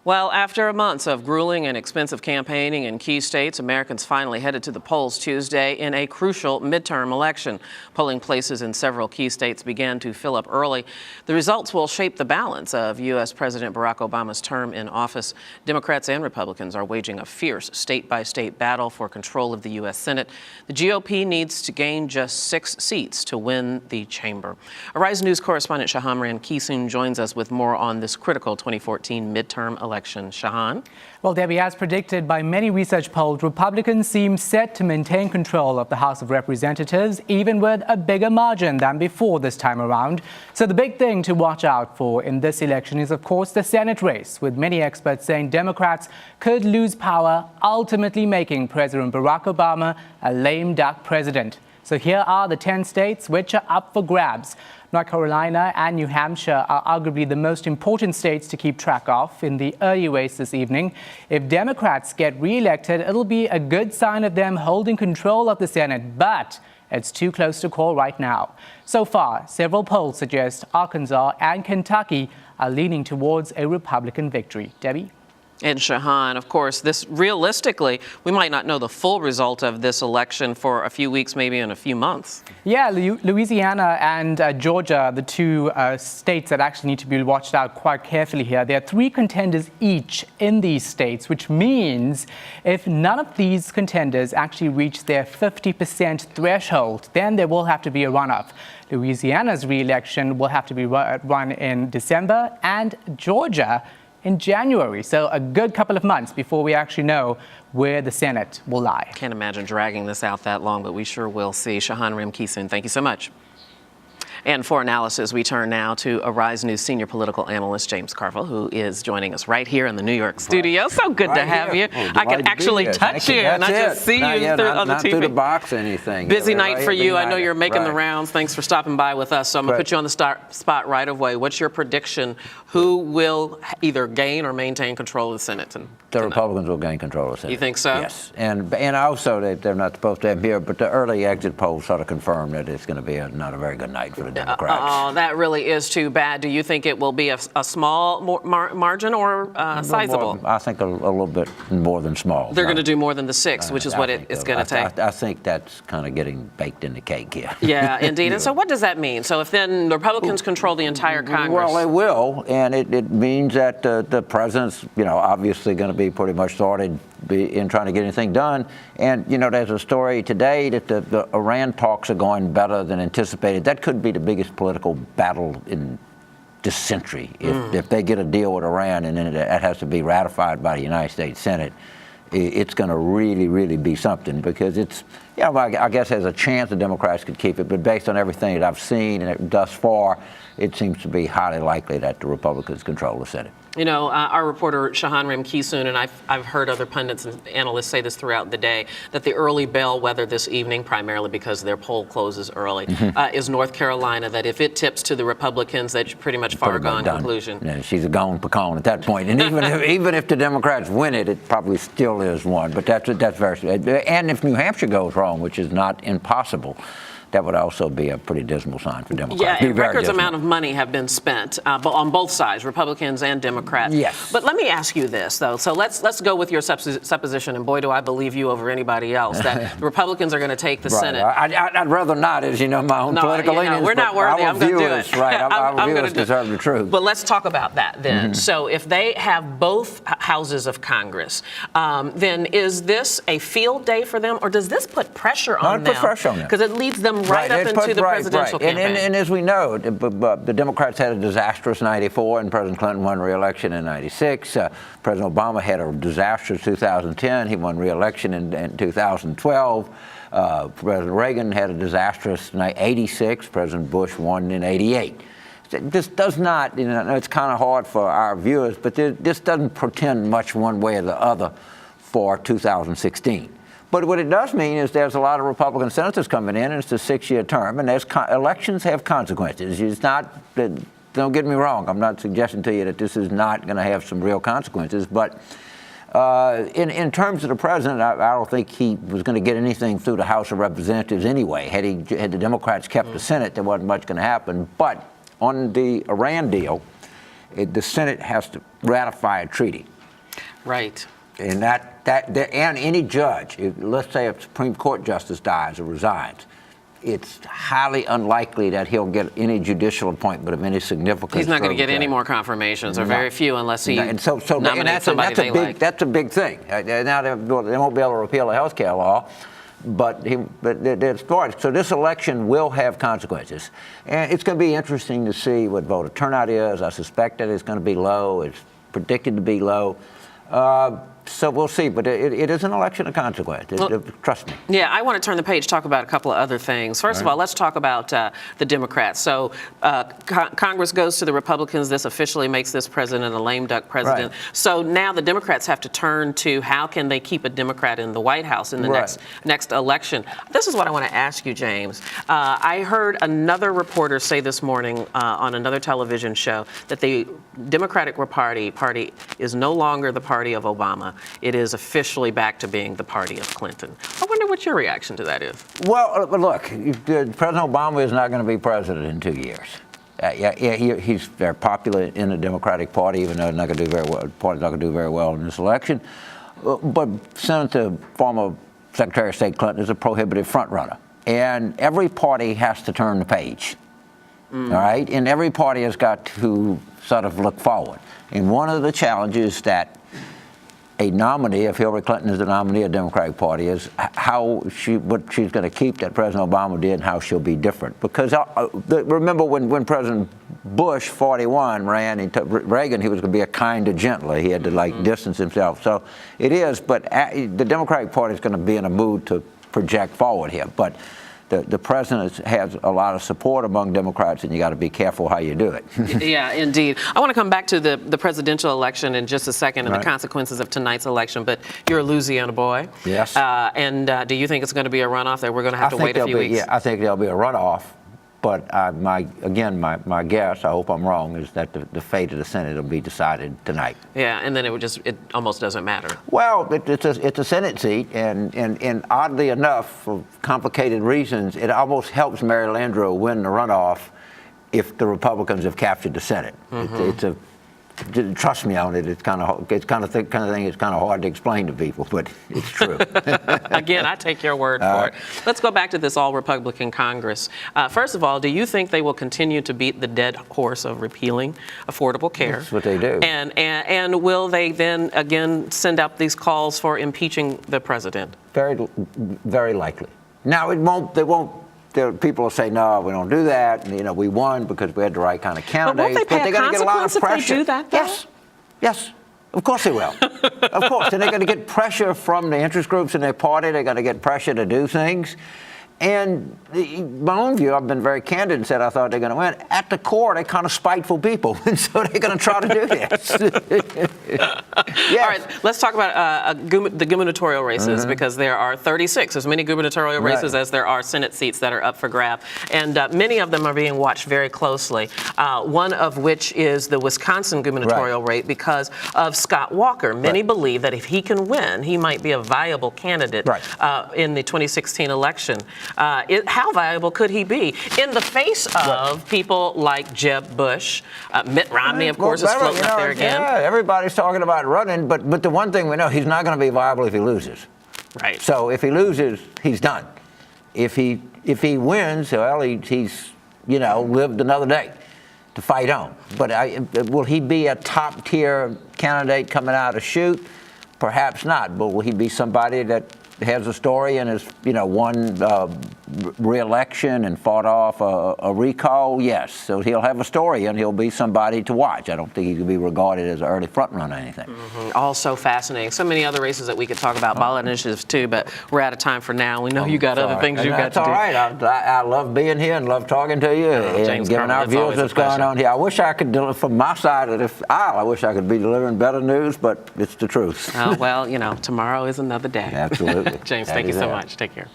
Well, after months of grueling and expensive campaigning in key states, Americans finally headed to the polls Tuesday in a crucial midterm election. Polling places in several key states began to fill up early. The results will shape the balance of U.S. President Barack Obama's term in office. Democrats and Republicans are waging a fierce state-by-state battle for control of the U.S. Senate. The GOP needs to gain just 6 seats to win the chamber. Arise News correspondent Shahan Kisun joins us with more on this critical 2014 midterm election. Shahan? Well, Debbie, as predicted by many research polls, Republicans seem set to maintain control of the House of Representatives, even with a bigger margin than before this time around. So the big thing to watch out for in this election is, of course, the Senate race, with many experts saying Democrats could lose power, ultimately making President Barack Obama a lame duck president. So here are the 10 states which are up for grabs. North Carolina and New Hampshire are arguably the most important states to keep track of in the early race this evening. If Democrats get re-elected, it'll be a good sign of them holding control of the Senate, but it's too close to call right now. So far, several polls suggest Arkansas and Kentucky are leaning towards a Republican victory. Debbie? And Shahan, of course, this realistically, we might not know the full result of this election for a few weeks, maybe in a few months. Yeah, Louisiana and Georgia, the two states that actually need to be watched out quite carefully here. There are 3 contenders each in these states, which means if none of these contenders actually reach their 50% threshold, then there will have to be a runoff. Louisiana's re-election will have to be run in December, and Georgia in January. So a good couple of months before we actually know where the Senate will lie. Can't imagine dragging this out that long, but we sure will see. Shahan Kisun, thank you so much. And for analysis, we turn now to Arise News senior political analyst James Carville, who is joining us right here in the New York studio. So good to have you. I can actually touch you and not just see you on the TV. Not through the box or anything. Busy night for you. I know you're making the rounds. Thanks for stopping by with us. So I'm going to put you on the spot right away. What's your prediction? Who will either gain or maintain control of the Senate? The Republicans will gain control of the Senate. You think so? Yes. And also, they're not supposed to have here, but the early exit polls sort of confirm that it's going to be not a very good night for the Democrats. Oh, that really is too bad. Do you think it will be a small margin or sizable? I think a little bit more than small. They're going to do more than the 6, which is what it's going to take. I think that's kind of getting baked in the cake here. Yeah, indeed. And so what does that mean? So if then the Republicans control the entire Congress? Well, they will, and it means that the president's, obviously going to be pretty much thwarted in trying to get anything done. And, there's a story today that the Iran talks are going better than anticipated. That could be the biggest political battle in this century. If they get a deal with Iran and then that has to be ratified by the United States Senate, it's going to really, really be something, because it's, I guess there's a chance the Democrats could keep it, but based on everything that I've seen thus far, it seems to be highly likely that the Republicans control the Senate. Our reporter Shahan Kisun, and I've heard other pundits and analysts say this throughout the day, that the early bellwether this evening, primarily because their poll closes early, is North Carolina, that if it tips to the Republicans, that's pretty much foregone conclusion. Yeah, she's a gone pecan at that point. And even if the Democrats win it, it probably still is one. But that's very, and if New Hampshire goes wrong, which is not impossible, that would also be a pretty dismal sign for Democrats. Yeah, records amount of money have been spent on both sides, Republicans and Democrats. Yes. But let me ask you this, though. So let's go with your supposition, and boy, do I believe you over anybody else, that the Republicans are going to take the Senate. I'd rather not, as you know, my own political leanings. We're not worthy. I'm going to do it. Right, our viewers deserve the truth. But let's talk about that then. So if they have both houses of Congress, then is this a field day for them, or does this put pressure on them? Put pressure on them. Because it leads them right up into the presidential campaign. And as we know, the Democrats had a disastrous 94, and President Clinton won re-election in 96. President Obama had a disastrous 2010. He won re-election in 2012. President Reagan had a disastrous 86. President Bush won in 88. This does not, it's kind of hard for our viewers, but this doesn't portend much one way or the other for 2016. But what it does mean is there's a lot of Republican senators coming in, and it's a 6-year term, and elections have consequences. It's not, don't get me wrong, I'm not suggesting to you that this is not going to have some real consequences, but in terms of the president, I don't think he was going to get anything through the House of Representatives anyway. Had the Democrats kept the Senate, there wasn't much going to happen. But on the Iran deal, the Senate has to ratify a treaty. Right. And and any judge, let's say a Supreme Court justice dies or resigns, it's highly unlikely that he'll get any judicial appointment of any significance. He's not going to get any more confirmations, or very few, unless he nominates somebody they like. That's a big thing. Now they won't be able to repeal the health care law, but it's part. So this election will have consequences, and it's going to be interesting to see what voter turnout is. I suspect that it's going to be low. It's predicted to be low. So we'll see, but it is an election of consequence. Trust me. Yeah, I want to turn the page, talk about a couple of other things. First of all, let's talk about the Democrats. So Congress goes to the Republicans. This officially makes this president a lame duck president. Right. So now the Democrats have to turn to how can they keep a Democrat in the White House in the next election. This is what I want to ask you, James. I heard another reporter say this morning on another television show that the Democratic Party is no longer the party of Obama. It is officially back to being the party of Clinton. I wonder what your reaction to that is. Well, look, President Obama is not going to be president in 2 years. He's very popular in the Democratic Party, even though he's not going to do very well. The party's not going to do very well in this election. But former Secretary of State Clinton is a prohibitive frontrunner, and every party has to turn the page. All right, and every party has got to sort of look forward. And one of the challenges that a nominee, if Hillary Clinton is the nominee of the Democratic Party, is what she's going to keep that President Obama did and how she'll be different. Because remember when President Bush, 41, ran into Reagan, he was going to be a kinder, gentler. He had to distance himself. So it is, but the Democratic Party is going to be in a mood to project forward here. But the president has a lot of support among Democrats, and you got to be careful how you do it. Yeah, indeed. I want to come back to the presidential election in just a second and the consequences of tonight's election, but you're a Louisiana boy. Yes. And do you think it's going to be a runoff that we're going to have to wait a few weeks? Yeah, I think there'll be a runoff. But my guess, I hope I'm wrong, is that the fate of the Senate will be decided tonight. Yeah, and then it almost doesn't matter. Well, it's a Senate seat, and oddly enough, for complicated reasons, it almost helps Mary Landrieu win the runoff if the Republicans have captured the Senate. Trust me on it. It's kind of thing. It's kind of hard to explain to people, but it's true. Again, I take your word for it. Let's go back to this all-Republican Congress. First of all, do you think they will continue to beat the dead horse of repealing Affordable Care? That's what they do. And will they then again send out these calls for impeaching the president? Very, very likely. Now they won't. People will say, no, we don't do that. And, we won because we had the right kind of candidates. But they're going to get a lot of pressure. If they do that, though? Yes. Of course they will. Of course. And they're going to get pressure from the interest groups in their party. They're going to get pressure to do things. And my own view, I've been very candid and said I thought they're going to win. At the core, they're kind of spiteful people, and so they're going to try to do this. Yes. All right, let's talk about the gubernatorial races, because there are 36, as many gubernatorial races as there are Senate seats that are up for grab. And many of them are being watched very closely, one of which is the Wisconsin gubernatorial race because of Scott Walker. Many believe that if he can win, he might be a viable candidate in the 2016 election. How viable could he be in the face of people like Jeb Bush? Mitt Romney, of course, is floating up there again. Yeah, everybody's talking about running, but the one thing we know, he's not going to be viable if he loses. Right. So if he loses, he's done. If he wins, well, he's lived another day to fight on. But will he be a top tier candidate coming out of chute? Perhaps not. But will he be somebody that has a story and has won re-election and fought off a recall? Yes. So he'll have a story and he'll be somebody to watch. I don't think he can be regarded as an early front runner or anything. Also fascinating. So many other races that we could talk about, ballot initiatives too, but we're out of time for now. We know you got other things you got to do. That's all right. I love being here and love talking to you and James giving our viewers what's going on here. I wish I could, from my side of the aisle, I wish I could be delivering better news, but it's the truth. Well, tomorrow is another day. Absolutely. James, thank you so much. Take care.